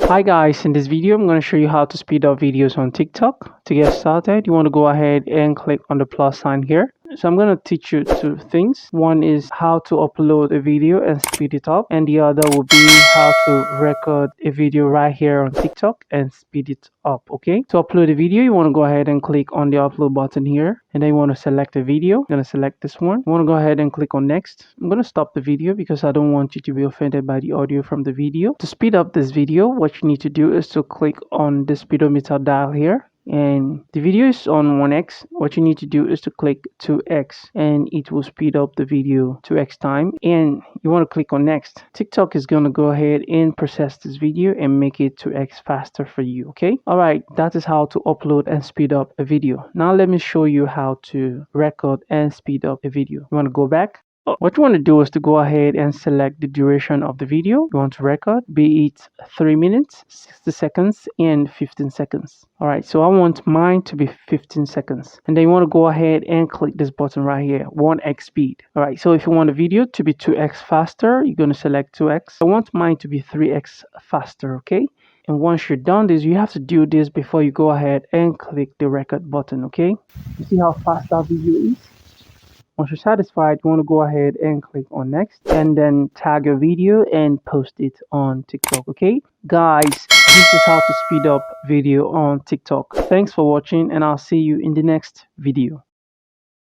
Hi guys, in this video I'm going to show you how to speed up videos on TikTok. To get started, you want to go ahead and click on the plus sign here. So I'm going to teach you two things. One is how to upload a video and speed it up, and the other will be how to record a video right here on TikTok and speed it up. Okay, to upload a video, you want to go ahead and click on the upload button here, and then you want to select a video. I'm going to select this one. You want to go ahead and click on next. I'm going to stop the video because I don't want you to be offended by the audio from the video. To speed up this video, what you need to do is to click on the speedometer dial here, and the video is on 1x. What you need to do is to click 2x and it will speed up the video 2x time, and you want to click on next. TikTok is going to go ahead and process this video and make it 2x faster for you. Okay, all right, that is how to upload and speed up a video. Now let me show you how to record and speed up a video. You want to go back. What you want to do is to go ahead and select the duration of the video you want to record, be it 3 minutes, 60 seconds, and 15 seconds. All right, so I want mine to be 15 seconds. And then you want to go ahead and click this button right here, 1x speed. All right, so if you want the video to be 2x faster, you're going to select 2x. I want mine to be 3x faster, okay? And once you're done this, you have to do this before you go ahead and click the record button, okay? You see how fast that video is? Once you're satisfied, you want to go ahead and click on next and then tag your video and post it on TikTok. Okay, guys, this is how to speed up video on TikTok. Thanks for watching, and I'll see you in the next video.